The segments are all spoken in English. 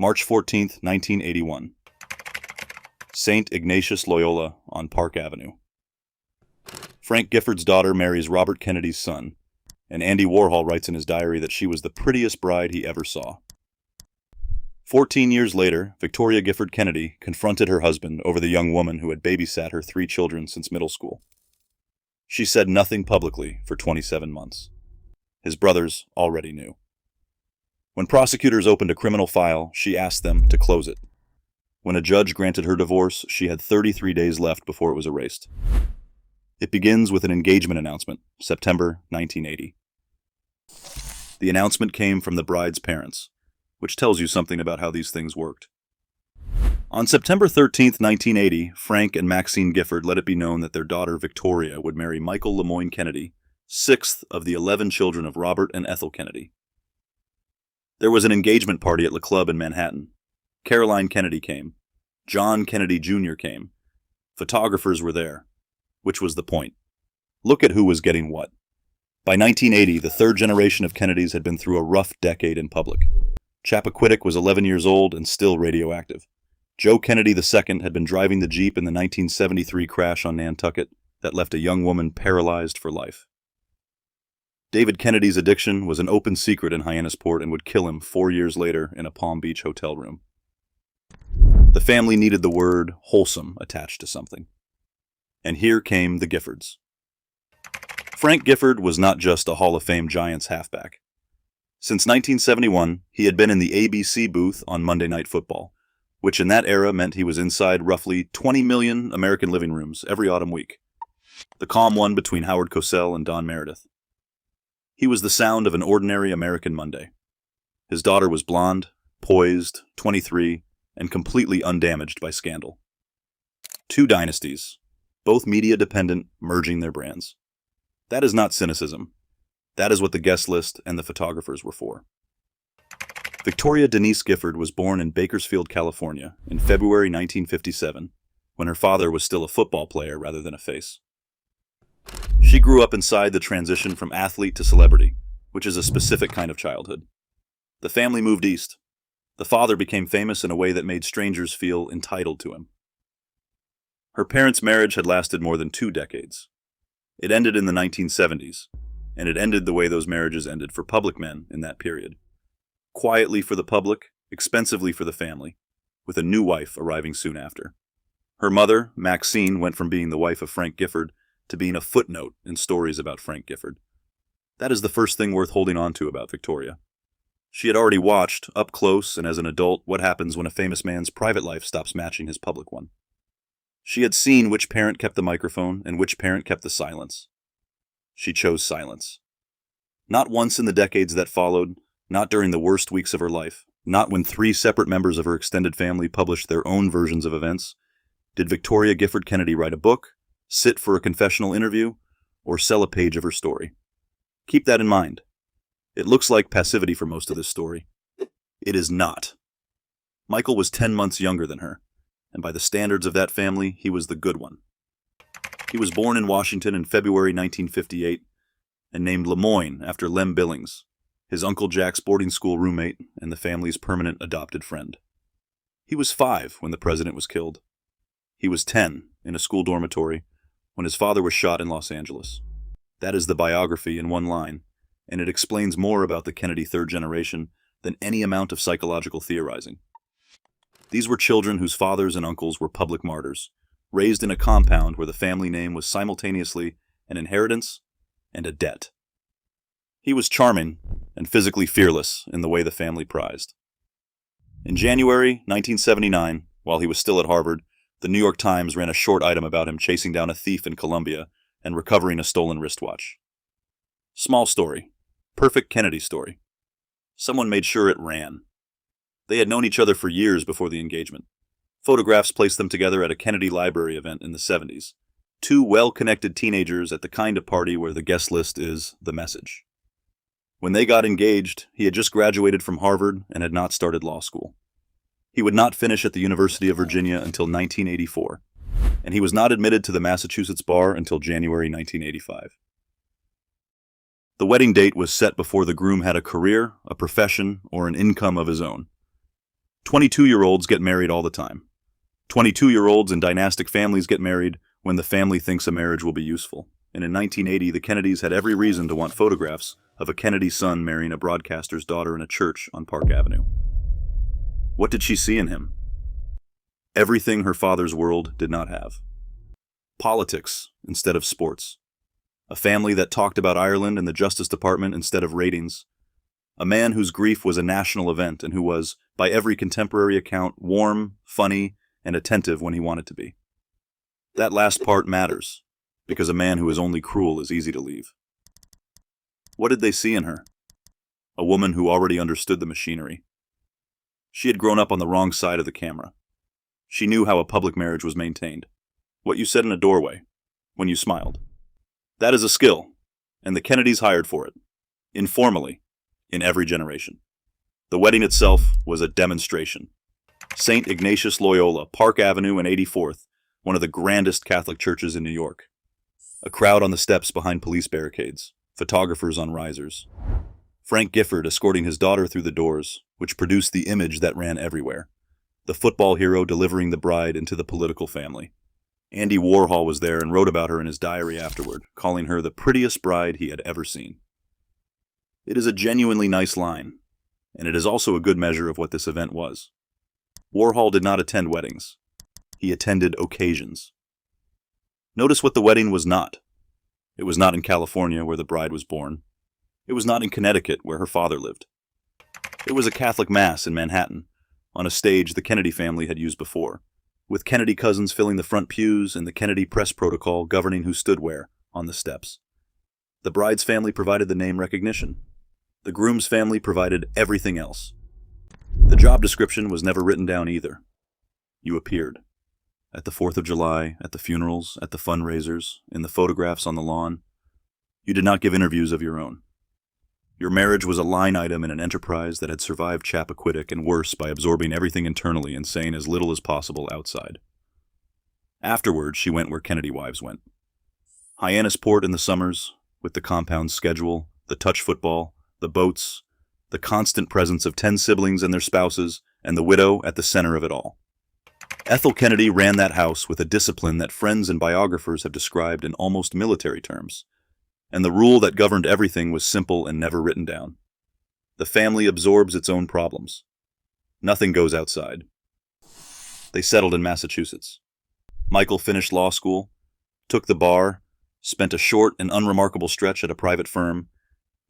March 14, 1981. St. Ignatius Loyola on Park Avenue. Frank Gifford's daughter marries Robert Kennedy's son, and Andy Warhol writes in his diary that she was the prettiest bride he ever saw. 14 years later, Victoria Gifford Kennedy confronted her husband over the young woman who had babysat her 3 children since middle school. She said nothing publicly for 27 months. His brothers already knew. When prosecutors opened a criminal file, she asked them to close it. When a judge granted her divorce, she had 33 days left before it was erased. It begins with an engagement announcement, September 1980. The announcement came from the bride's parents, which tells you something about how these things worked. On September 13, 1980, Frank and Maxine Gifford let it be known that their daughter Victoria would marry Michael Lemoyne Kennedy, 6th of the 11 children of Robert and Ethel Kennedy. There was an engagement party at Le Club in Manhattan. Caroline Kennedy came. John Kennedy Jr. came. Photographers were there. Which was the point. Look at who was getting what. By 1980, the third generation of Kennedys had been through a rough decade in public. Chappaquiddick was 11 years old and still radioactive. Joe Kennedy II had been driving the Jeep in the 1973 crash on Nantucket that left a young woman paralyzed for life. David Kennedy's addiction was an open secret in Hyannisport and would kill him 4 years later in a Palm Beach hotel room. The family needed the word wholesome attached to something. And here came the Giffords. Frank Gifford was not just a Hall of Fame Giants halfback. Since 1971, he had been in the ABC booth on Monday Night Football, which in that era meant he was inside roughly 20 million American living rooms every autumn week. The calm one between Howard Cosell and Don Meredith. He was the sound of an ordinary American Monday. His daughter was blonde, poised, 23, and completely undamaged by scandal. 2 dynasties, both media-dependent, merging their brands. That is not cynicism. That is what the guest list and the photographers were for. Victoria Denise Gifford was born in Bakersfield, California, in February 1957, when her father was still a football player rather than a face. She grew up inside the transition from athlete to celebrity, which is a specific kind of childhood. The family moved east. The father became famous in a way that made strangers feel entitled to him. Her parents' marriage had lasted more than 2 decades. It ended in the 1970s, and it ended the way those marriages ended for public men in that period. Quietly for the public, expensively for the family, with a new wife arriving soon after. Her mother, Maxine, went from being the wife of Frank Gifford to being a footnote in stories about Frank Gifford. That is the first thing worth holding on to about Victoria. She had already watched, up close and as an adult, what happens when a famous man's private life stops matching his public one. She had seen which parent kept the microphone and which parent kept the silence. She chose silence. Not once in the decades that followed, not during the worst weeks of her life, not when 3 separate members of her extended family published their own versions of events, did Victoria Gifford Kennedy write a book, sit for a confessional interview, or sell a page of her story. Keep that in mind. It looks like passivity for most of this story. It is not. Michael was 10 months younger than her, and by the standards of that family, he was the good one. He was born in Washington in February 1958 and named Lemoyne after Lem Billings, his Uncle Jack's boarding school roommate and the family's permanent adopted friend. He was 5 when the president was killed. He was 10 in a school dormitory when his father was shot in Los Angeles. That is the biography in one line, and it explains more about the Kennedy third generation than any amount of psychological theorizing. These were children whose fathers and uncles were public martyrs, raised in a compound where the family name was simultaneously an inheritance and a debt. He was charming and physically fearless in the way the family prized. In January 1979, while he was still at Harvard, the New York Times ran a short item about him chasing down a thief in Colombia and recovering a stolen wristwatch. Small story. Perfect Kennedy story. Someone made sure it ran. They had known each other for years before the engagement. Photographs placed them together at a Kennedy Library event in the 70s. 2 well-connected teenagers at the kind of party where the guest list is the message. When they got engaged, he had just graduated from Harvard and had not started law school. He would not finish at the University of Virginia until 1984, and he was not admitted to the Massachusetts bar until January 1985. The wedding date was set before the groom had a career, a profession, or an income of his own. 22-year-olds get married all the time. 22-year-olds in dynastic families get married when the family thinks a marriage will be useful. And in 1980, the Kennedys had every reason to want photographs of a Kennedy son marrying a broadcaster's daughter in a church on Park Avenue. What did she see in him? Everything her father's world did not have. Politics instead of sports. A family that talked about Ireland and the Justice Department instead of ratings. A man whose grief was a national event and who was, by every contemporary account, warm, funny, and attentive when he wanted to be. That last part matters, because a man who is only cruel is easy to leave. What did they see in her? A woman who already understood the machinery. She had grown up on the wrong side of the camera. She knew how a public marriage was maintained. What you said in a doorway, when you smiled. That is a skill, and the Kennedys hired for it, informally, in every generation. The wedding itself was a demonstration. St. Ignatius Loyola, Park Avenue and 84th, one of the grandest Catholic churches in New York. A crowd on the steps behind police barricades, photographers on risers. Frank Gifford escorting his daughter through the doors, which produced the image that ran everywhere. The football hero delivering the bride into the political family. Andy Warhol was there and wrote about her in his diary afterward, calling her the prettiest bride he had ever seen. It is a genuinely nice line, and it is also a good measure of what this event was. Warhol did not attend weddings. He attended occasions. Notice what the wedding was not. It was not in California, where the bride was born. It was not in Connecticut, where her father lived. It was a Catholic mass in Manhattan, on a stage the Kennedy family had used before, with Kennedy cousins filling the front pews and the Kennedy press protocol governing who stood where on the steps. The bride's family provided the name recognition. The groom's family provided everything else. The job description was never written down either. You appeared. At the 4th of July, at the funerals, at the fundraisers, in the photographs on the lawn. You did not give interviews of your own. Your marriage was a line item in an enterprise that had survived Chappaquiddick and worse by absorbing everything internally and saying as little as possible outside. Afterwards, she went where Kennedy wives went. Hyannisport in the summers, with the compound schedule, the touch football, the boats, the constant presence of 10 siblings and their spouses, and the widow at the center of it all. Ethel Kennedy ran that house with a discipline that friends and biographers have described in almost military terms. And the rule that governed everything was simple and never written down. The family absorbs its own problems. Nothing goes outside. They settled in Massachusetts. Michael finished law school, took the bar, spent a short and unremarkable stretch at a private firm,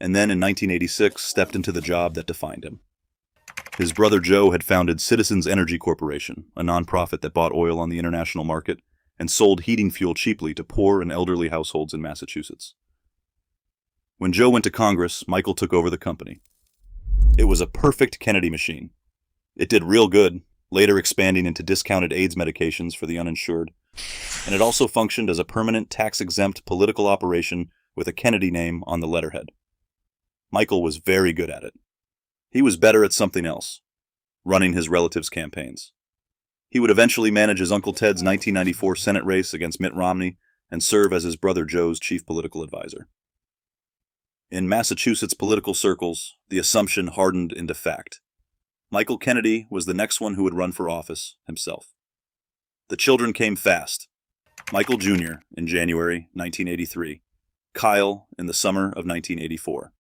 and then in 1986 stepped into the job that defined him. His brother Joe had founded Citizens Energy Corporation, a nonprofit that bought oil on the international market and sold heating fuel cheaply to poor and elderly households in Massachusetts. When Joe went to Congress, Michael took over the company. It was a perfect Kennedy machine. It did real good, later expanding into discounted AIDS medications for the uninsured, and it also functioned as a permanent tax-exempt political operation with a Kennedy name on the letterhead. Michael was very good at it. He was better at something else, running his relatives' campaigns. He would eventually manage his Uncle Ted's 1994 Senate race against Mitt Romney and serve as his brother Joe's chief political advisor. In Massachusetts political circles, the assumption hardened into fact. Michael Kennedy was the next one who would run for office himself. The children came fast. Michael Jr. in January 1983, Kyle in the summer of 1984,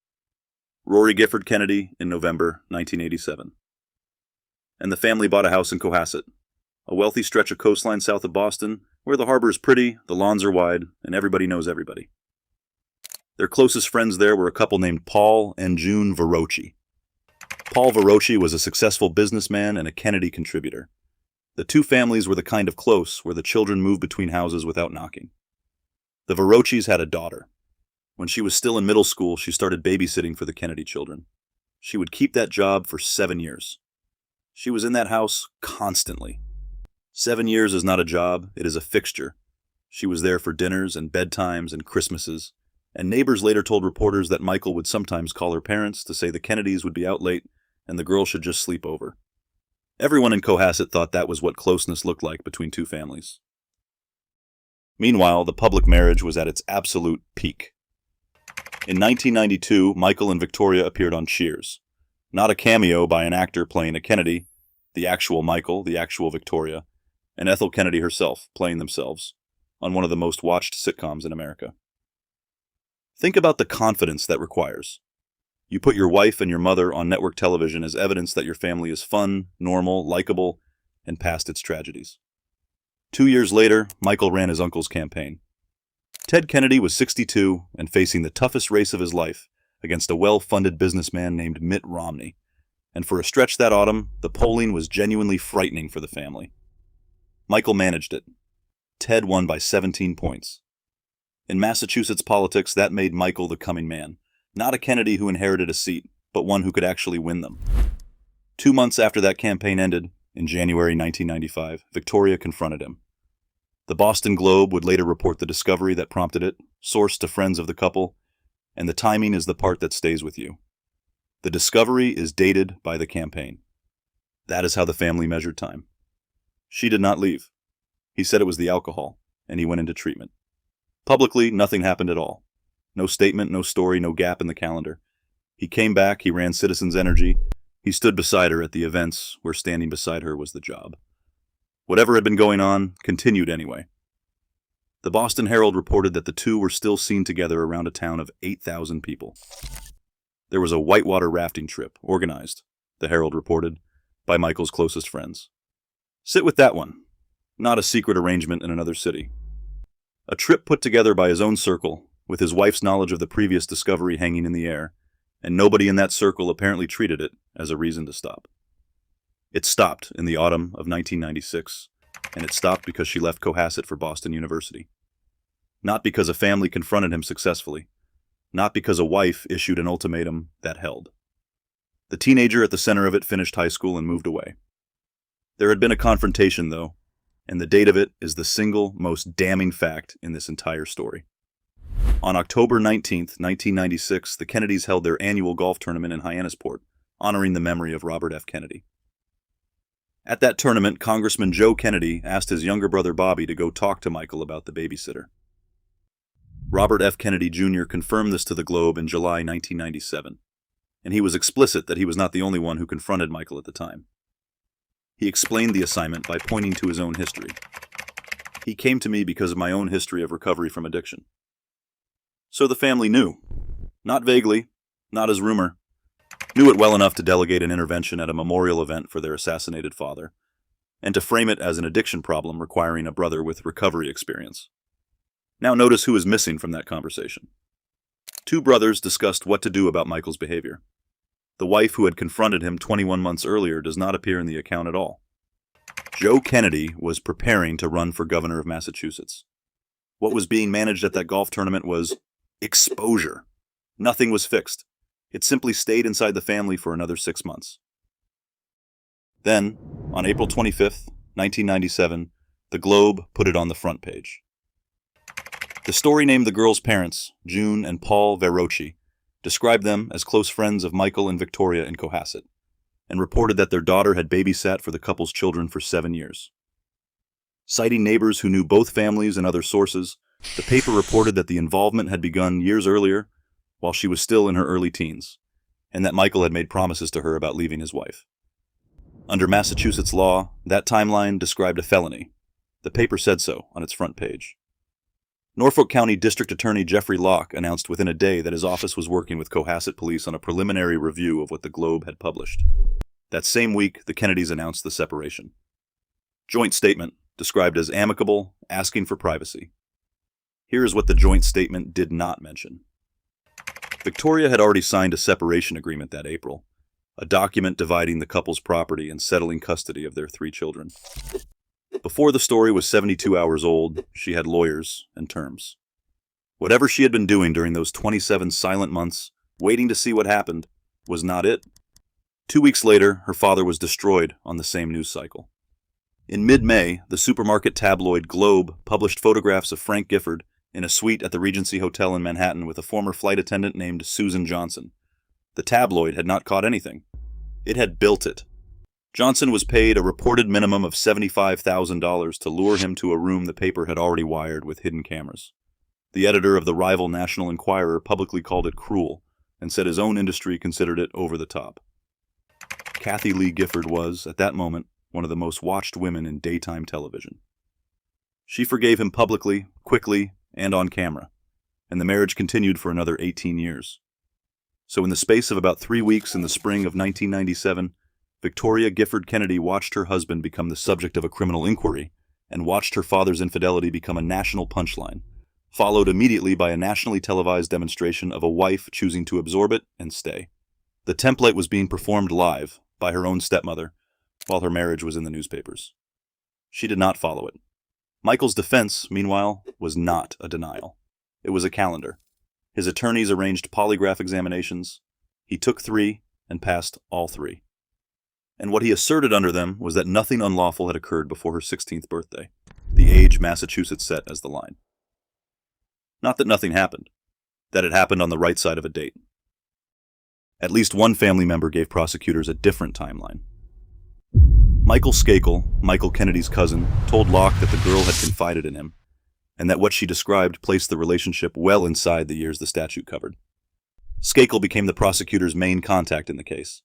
Rory Gifford Kennedy in November 1987. And the family bought a house in Cohasset, a wealthy stretch of coastline south of Boston, where the harbor is pretty, the lawns are wide, and everybody knows everybody. Their closest friends there were a couple named Paul and June Verocci. Paul Verocci was a successful businessman and a Kennedy contributor. The two families were the kind of close where the children moved between houses without knocking. The Verocchis had a daughter. When she was still in middle school, she started babysitting for the Kennedy children. She would keep that job for 7 years. She was in that house constantly. 7 years is not a job, it is a fixture. She was there for dinners and bedtimes and Christmases. And neighbors later told reporters that Michael would sometimes call her parents to say the Kennedys would be out late and the girl should just sleep over. Everyone in Cohasset thought that was what closeness looked like between two families. Meanwhile, the public marriage was at its absolute peak. In 1992, Michael and Victoria appeared on Cheers. Not a cameo by an actor playing a Kennedy, The actual Michael, the actual Victoria, and Ethel Kennedy herself playing themselves on one of the most watched sitcoms in America. Think about the confidence that requires. You put your wife and your mother on network television as evidence that your family is fun, normal, likable, and past its tragedies. 2 years later, Michael ran his uncle's campaign. Ted Kennedy was 62 and facing the toughest race of his life against a well-funded businessman named Mitt Romney. And for a stretch that autumn, the polling was genuinely frightening for the family. Michael managed it. Ted won by 17 points. In Massachusetts politics, that made Michael the coming man, not a Kennedy who inherited a seat, but one who could actually win them. 2 months after that campaign ended, in January 1995, Victoria confronted him. The Boston Globe would later report the discovery that prompted it, sourced to friends of the couple, and the timing is the part that stays with you. The discovery is dated by the campaign. That is how the family measured time. She did not leave. He said it was the alcohol, and he went into treatment. Publicly, nothing happened at all. No statement, no story, no gap in the calendar. He came back, he ran Citizens Energy. He stood beside her at the events where standing beside her was the job. Whatever had been going on continued anyway. The Boston Herald reported that the two were still seen together around a town of 8,000 people. There was a whitewater rafting trip organized, the Herald reported, by Michael's closest friends. Sit with that one. Not a secret arrangement in another city. A trip put together by his own circle, with his wife's knowledge of the previous discovery hanging in the air, and nobody in that circle apparently treated it as a reason to stop. It stopped in the autumn of 1996, and it stopped because she left Cohasset for Boston University. Not because a family confronted him successfully, not because a wife issued an ultimatum that held. The teenager at the center of it finished high school and moved away. There had been a confrontation, though, and the date of it is the single most damning fact in this entire story. On October 19, 1996, the Kennedys held their annual golf tournament in Hyannisport, honoring the memory of Robert F. Kennedy. At that tournament, Congressman Joe Kennedy asked his younger brother Bobby to go talk to Michael about the babysitter. Robert F. Kennedy Jr. confirmed this to the Globe in July 1997, and he was explicit that he was not the only one who confronted Michael at the time. He explained the assignment by pointing to his own history. He came to me because of my own history of recovery from addiction. So the family knew. Not vaguely, not as rumor. Knew it well enough to delegate an intervention at a memorial event for their assassinated father, and to frame it as an addiction problem requiring a brother with recovery experience. Now notice who is missing from that conversation. 2 brothers discussed what to do about Michael's behavior. The wife who had confronted him 21 months earlier does not appear in the account at all. Joe Kennedy was preparing to run for governor of Massachusetts. What was being managed at that golf tournament was exposure. Nothing was fixed. It simply stayed inside the family for another 6 months. Then, on April 25th, 1997, the Globe put it on the front page. The story named the girls' parents, June and Paul Verocci, described them as close friends of Michael and Victoria in Cohasset, and reported that their daughter had babysat for the couple's children for 7 years. Citing neighbors who knew both families and other sources, the paper reported that the involvement had begun years earlier, while she was still in her early teens, and that Michael had made promises to her about leaving his wife. Under Massachusetts law, that timeline described a felony. The paper said so on its front page. Norfolk County District Attorney Jeffrey Locke announced within a day that his office was working with Cohasset Police on a preliminary review of what the Globe had published. That same week, the Kennedys announced the separation. Joint statement, described as amicable, asking for privacy. Here is what the joint statement did not mention. Victoria had already signed a separation agreement that April, a document dividing the couple's property and settling custody of their 3 children. Before the story was 72 hours old, she had lawyers and terms. Whatever she had been doing during those 27 silent months, waiting to see what happened, was not it. 2 weeks later, her father was destroyed on the same news cycle. In mid-May, the supermarket tabloid Globe published photographs of Frank Gifford in a suite at the Regency Hotel in Manhattan with a former flight attendant named Susan Johnson. The tabloid had not caught anything. It had built it. Johnson was paid a reported minimum of $75,000 to lure him to a room the paper had already wired with hidden cameras. The editor of the rival National Enquirer publicly called it cruel and said his own industry considered it over the top. Kathy Lee Gifford was, at that moment, one of the most watched women in daytime television. She forgave him publicly, quickly, and on camera, and the marriage continued for another 18 years. So in the space of about 3 weeks in the spring of 1997, Victoria Gifford Kennedy watched her husband become the subject of a criminal inquiry and watched her father's infidelity become a national punchline, followed immediately by a nationally televised demonstration of a wife choosing to absorb it and stay. The template was being performed live by her own stepmother while her marriage was in the newspapers. She did not follow it. Michael's defense, meanwhile, was not a denial. It was a calendar. His attorneys arranged polygraph examinations. He took 3 and passed all 3. And what he asserted under them was that nothing unlawful had occurred before her 16th birthday, the age Massachusetts set as the line. Not that nothing happened, that it happened on the right side of a date. At least one family member gave prosecutors a different timeline. Michael Skakel, Michael Kennedy's cousin, told Locke that the girl had confided in him, and that what she described placed the relationship well inside the years the statute covered. Skakel became the prosecutor's main contact in the case.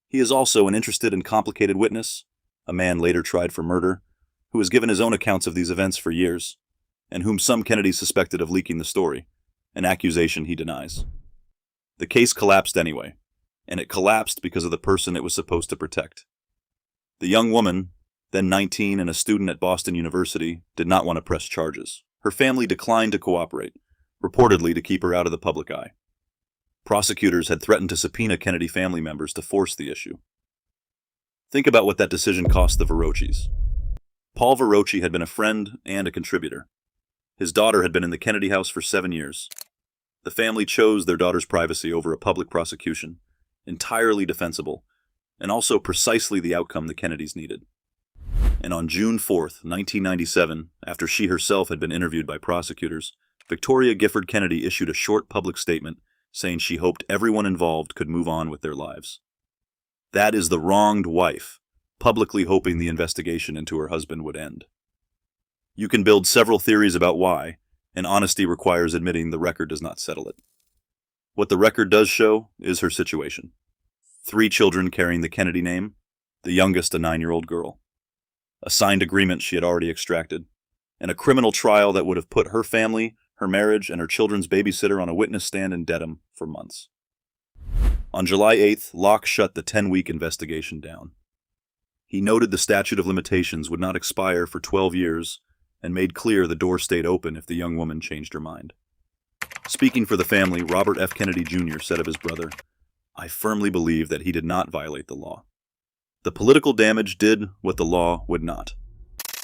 He is also an interested and complicated witness, a man later tried for murder, who has given his own accounts of these events for years, and whom some Kennedys suspected of leaking the story, an accusation he denies. The case collapsed anyway, and it collapsed because of the person it was supposed to protect. The young woman, then 19 and a student at Boston University, did not want to press charges. Her family declined to cooperate, reportedly to keep her out of the public eye. Prosecutors had threatened to subpoena Kennedy family members to force the issue. Think about what that decision cost the Verrochis. Paul Verrochi had been a friend and a contributor. His daughter had been in the Kennedy house for 7 years. The family chose their daughter's privacy over a public prosecution, entirely defensible, and also precisely the outcome the Kennedys needed. And on June 4th, 1997, after she herself had been interviewed by prosecutors, Victoria Gifford Kennedy issued a short public statement saying she hoped everyone involved could move on with their lives. That is the wronged wife, publicly hoping the investigation into her husband would end. You can build several theories about why, and honesty requires admitting the record does not settle it. What the record does show is her situation. 3 children carrying the Kennedy name, the youngest a 9-year-old girl. A signed agreement she had already extracted, and a criminal trial that would have put her family, her marriage, and her children's babysitter on a witness stand in Dedham for months. On July 8th, Locke shut the 10-week investigation down. He noted the statute of limitations would not expire for 12 years and made clear the door stayed open if the young woman changed her mind. Speaking for the family, Robert F. Kennedy Jr. said of his brother, "I firmly believe that he did not violate the law. The political damage did what the law would not."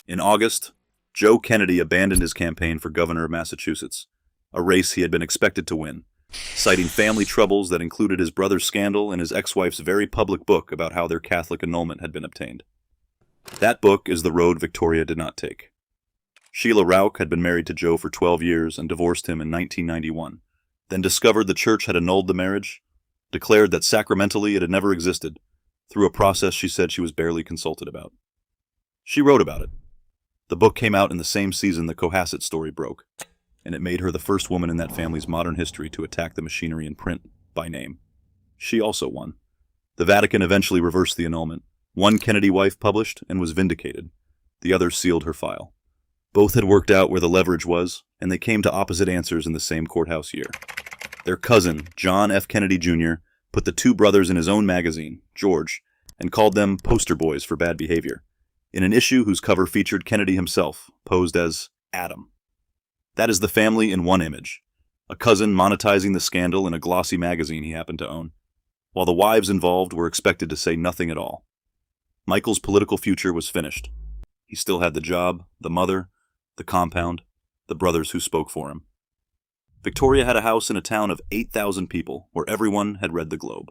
In August, Joe Kennedy abandoned his campaign for governor of Massachusetts, a race he had been expected to win, citing family troubles that included his brother's scandal and his ex-wife's very public book about how their Catholic annulment had been obtained. That book is the road Victoria did not take. Sheila Rauch had been married to Joe for 12 years and divorced him in 1991, then discovered the church had annulled the marriage, declared that sacramentally it had never existed, through a process she said she was barely consulted about. She wrote about it. The book came out in the same season the Cohasset story broke, and it made her the first woman in that family's modern history to attack the machinery in print by name. She also won. The Vatican eventually reversed the annulment. One Kennedy wife published and was vindicated. The other sealed her file. Both had worked out where the leverage was, and they came to opposite answers in the same courthouse year. Their cousin, John F. Kennedy Jr., put the 2 brothers in his own magazine, George, and called them poster boys for bad behavior, in an issue whose cover featured Kennedy himself, posed as Adam. That is the family in one image, a cousin monetizing the scandal in a glossy magazine he happened to own, while the wives involved were expected to say nothing at all. Michael's political future was finished. He still had the job, the mother, the compound, the brothers who spoke for him. Victoria had a house in a town of 8,000 people where everyone had read the Globe.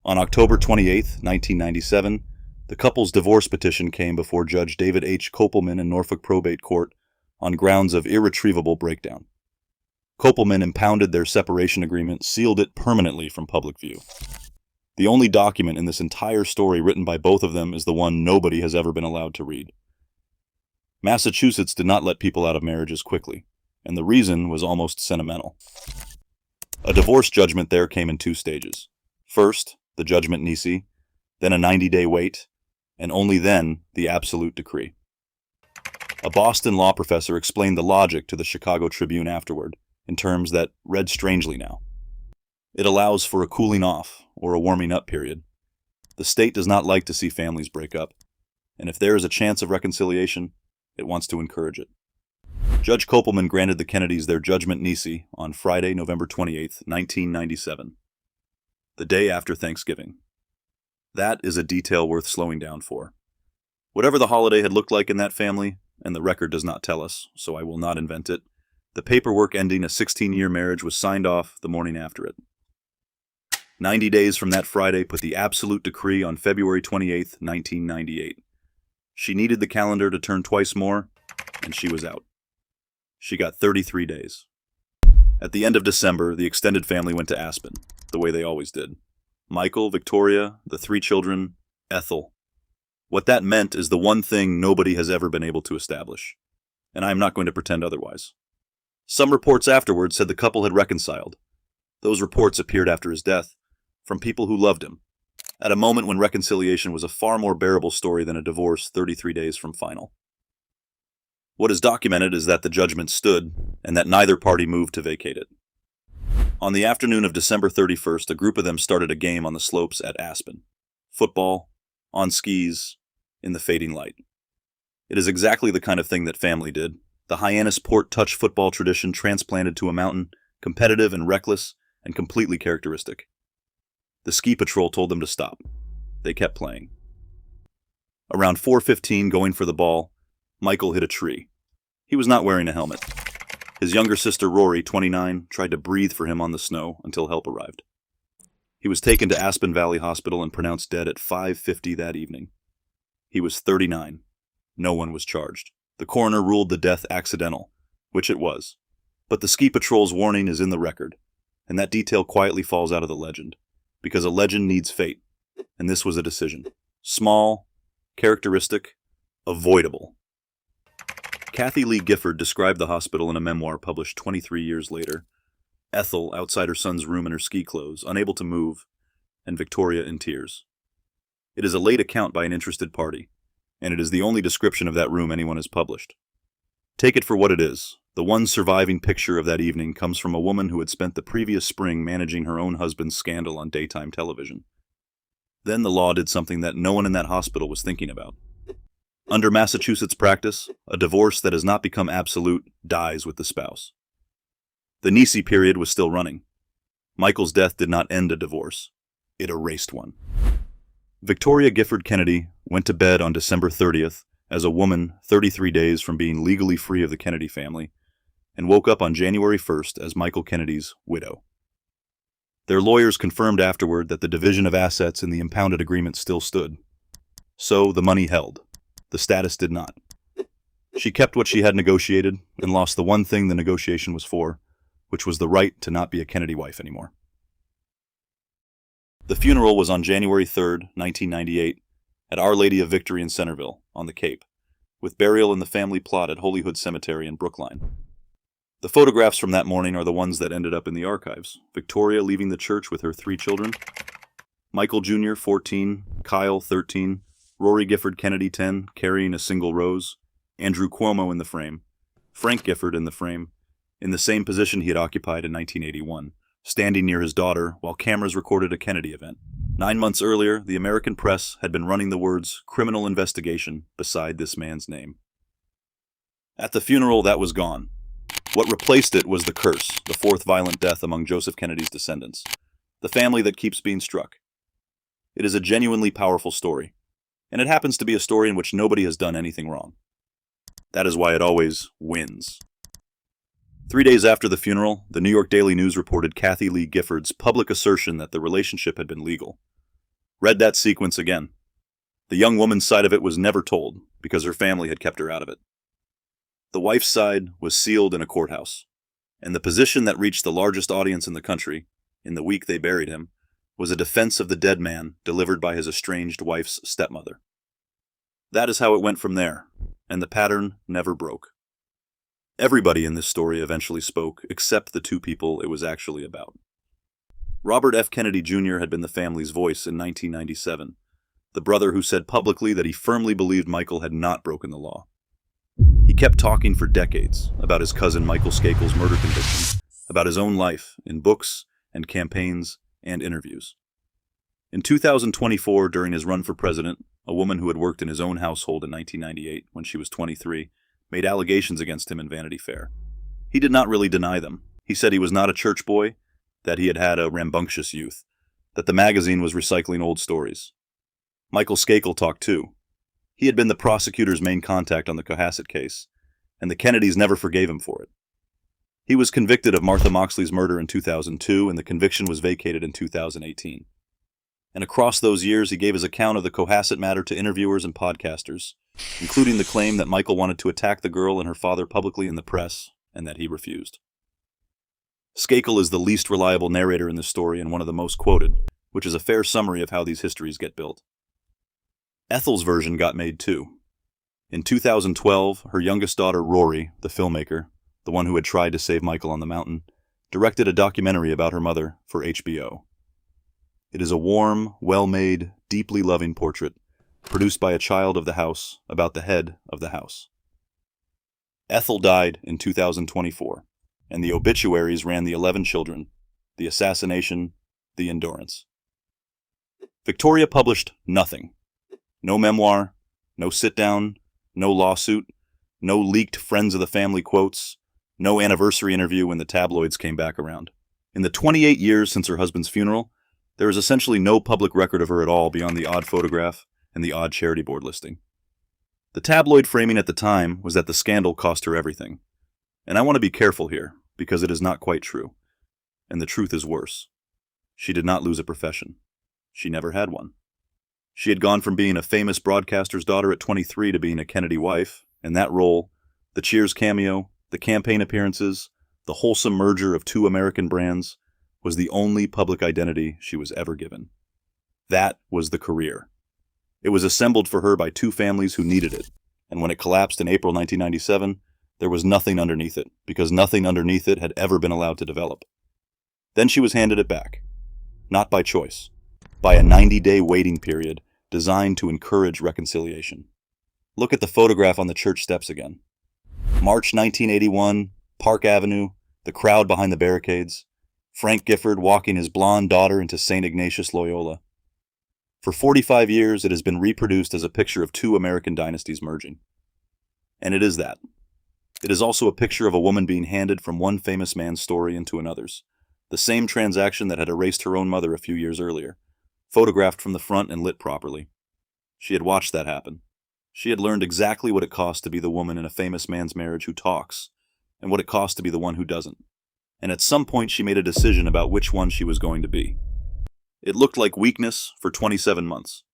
On October 28, 1997, the couple's divorce petition came before Judge David H. Kopelman in Norfolk Probate Court on grounds of irretrievable breakdown. Kopelman impounded their separation agreement, sealed it permanently from public view. The only document in this entire story written by both of them is the one nobody has ever been allowed to read. Massachusetts did not let people out of marriages quickly, and the reason was almost sentimental. A divorce judgment there came in 2 stages. First, the judgment nisi, then a 90-day wait, and only then the absolute decree. A Boston law professor explained the logic to the Chicago Tribune afterward, in terms that read strangely now. It allows for a cooling off or a warming up period. The state does not like to see families break up, and if there is a chance of reconciliation, it wants to encourage it. Judge Kopelman granted the Kennedys their judgment nisi on Friday, November 28, 1997, the day after Thanksgiving. That is a detail worth slowing down for. Whatever the holiday had looked like in that family, and the record does not tell us, so I will not invent it, the paperwork ending a 16-year marriage was signed off the morning after it. 90 days from that Friday put the absolute decree on February 28, 1998. She needed the calendar to turn twice more, and she was out. She got 33 days. At the end of December, the extended family went to Aspen, the way they always did. Michael, Victoria, the 3 children, Ethel. What that meant is the one thing nobody has ever been able to establish, and I am not going to pretend otherwise. Some reports afterwards said the couple had reconciled. Those reports appeared after his death, from people who loved him, at a moment when reconciliation was a far more bearable story than a divorce 33 days from final. What is documented is that the judgment stood, and that neither party moved to vacate it. On the afternoon of December 31st, a group of them started a game on the slopes at Aspen. Football, on skis, in the fading light. It is exactly the kind of thing that family did. The Hyannis Port touch football tradition transplanted to a mountain, competitive and reckless, and completely characteristic. The ski patrol told them to stop. They kept playing. Around 4:15, going for the ball, Michael hit a tree. He was not wearing a helmet. His younger sister Rory, 29, tried to breathe for him on the snow until help arrived. He was taken to Aspen Valley Hospital and pronounced dead at 5:50 that evening. He was 39. No one was charged. The coroner ruled the death accidental, which it was. But the ski patrol's warning is in the record, and that detail quietly falls out of the legend, because a legend needs fate, and this was a decision. Small, characteristic, avoidable. Kathy Lee Gifford described the hospital in a memoir published 23 years later. Ethel outside her son's room in her ski clothes, unable to move, and Victoria in tears. It is a late account by an interested party, and it is the only description of that room anyone has published. Take it for what it is. The one surviving picture of that evening comes from a woman who had spent the previous spring managing her own husband's scandal on daytime television. Then the law did something that no one in that hospital was thinking about. Under Massachusetts practice, a divorce that has not become absolute dies with the spouse. The Nisi period was still running. Michael's death did not end a divorce. It erased one. Victoria Gifford Kennedy went to bed on December 30th as a woman 33 days from being legally free of the Kennedy family, and woke up on January 1st as Michael Kennedy's widow. Their lawyers confirmed afterward that the division of assets in the impounded agreement still stood. So the money held. The status did not. She kept what she had negotiated and lost the one thing the negotiation was for, which was the right to not be a Kennedy wife anymore. The funeral was on January 3rd, 1998, at Our Lady of Victory in Centerville, on the Cape, with burial in the family plot at Holyhood Cemetery in Brookline. The photographs from that morning are the ones that ended up in the archives. Victoria leaving the church with her 3 children, Michael Jr., 14, Kyle, 13, Rory Gifford Kennedy, 10, carrying a single rose, Andrew Cuomo in the frame, Frank Gifford in the frame, in the same position he had occupied in 1981, standing near his daughter while cameras recorded a Kennedy event. 9 months earlier, the American press had been running the words "criminal investigation" beside this man's name. At the funeral, that was gone. What replaced it was the curse, the 4th violent death among Joseph Kennedy's descendants, the family that keeps being struck. It is a genuinely powerful story, and it happens to be a story in which nobody has done anything wrong. That is why it always wins. 3 days after the funeral, the New York Daily News reported Kathy Lee Gifford's public assertion that the relationship had been legal. Read that sequence again. The young woman's side of it was never told, because her family had kept her out of it. The wife's side was sealed in a courthouse, and the position that reached the largest audience in the country, in the week they buried him, was a defense of the dead man delivered by his estranged wife's stepmother. That is how it went from there, and the pattern never broke. Everybody in this story eventually spoke, except the 2 people it was actually about. Robert F. Kennedy Jr. had been the family's voice in 1997, the brother who said publicly that he firmly believed Michael had not broken the law. He kept talking for decades about his cousin Michael Skakel's murder conviction, about his own life in books and campaigns and interviews. In 2024, during his run for president, a woman who had worked in his own household in 1998 when she was 23 made allegations against him in Vanity Fair. He did not really deny them. He said he was not a church boy, that he had had a rambunctious youth, that the magazine was recycling old stories. Michael Skakel talked too. He had been the prosecutor's main contact on the Cohasset case, and the Kennedys never forgave him for it. He was convicted of Martha Moxley's murder in 2002, and the conviction was vacated in 2018. And across those years, he gave his account of the Cohasset matter to interviewers and podcasters, including the claim that Michael wanted to attack the girl and her father publicly in the press, and that he refused. Skakel is the least reliable narrator in this story and one of the most quoted, which is a fair summary of how these histories get built. Ethel's version got made too. In 2012, her youngest daughter Rory, the filmmaker, the one who had tried to save Michael on the mountain, directed a documentary about her mother for HBO. It is a warm, well-made, deeply loving portrait, produced by a child of the house about the head of the house. Ethel died in 2024, and the obituaries ran the 11 children, the assassination, the endurance. Victoria published nothing. No memoir, no sit-down, no lawsuit, no leaked friends of the family quotes, no anniversary interview when the tabloids came back around. In the 28 years since her husband's funeral, there is essentially no public record of her at all beyond the odd photograph and the odd charity board listing. The tabloid framing at the time was that the scandal cost her everything. And I want to be careful here, because it is not quite true. And the truth is worse. She did not lose a profession. She never had one. She had gone from being a famous broadcaster's daughter at 23 to being a Kennedy wife, and that role, the Cheers cameo, the campaign appearances, the wholesome merger of two American brands, was the only public identity she was ever given. That was the career. It was assembled for her by two families who needed it, and when it collapsed in April 1997, there was nothing underneath it, because nothing underneath it had ever been allowed to develop. Then she was handed it back. Not by choice. By a 90-day waiting period designed to encourage reconciliation. Look at the photograph on the church steps again. March 1981, Park Avenue, the crowd behind the barricades, Frank Gifford walking his blonde daughter into St. Ignatius Loyola. For 45 years, it has been reproduced as a picture of two American dynasties merging. And it is that. It is also a picture of a woman being handed from one famous man's story into another's, the same transaction that had erased her own mother a few years earlier, photographed from the front and lit properly. She had watched that happen. She had learned exactly what it costs to be the woman in a famous man's marriage who talks, and what it costs to be the one who doesn't. And at some point she made a decision about which one she was going to be. It looked like weakness for 27 months.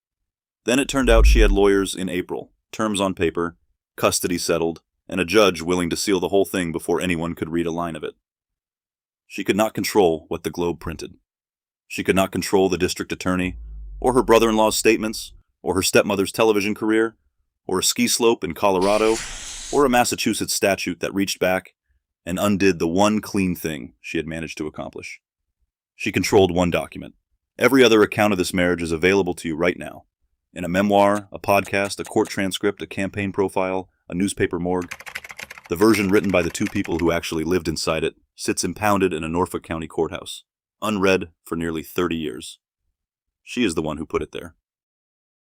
Then it turned out she had lawyers in April, terms on paper, custody settled, and a judge willing to seal the whole thing before anyone could read a line of it. She could not control what the Globe printed. She could not control the district attorney, or her brother-in-law's statements, or her stepmother's television career, or a ski slope in Colorado, or a Massachusetts statute that reached back and undid the one clean thing she had managed to accomplish. She controlled one document. Every other account of this marriage is available to you right now. In a memoir, a podcast, a court transcript, a campaign profile, a newspaper morgue. The version written by the two people who actually lived inside it sits impounded in a Norfolk County courthouse, unread for nearly 30 years. She is the one who put it there.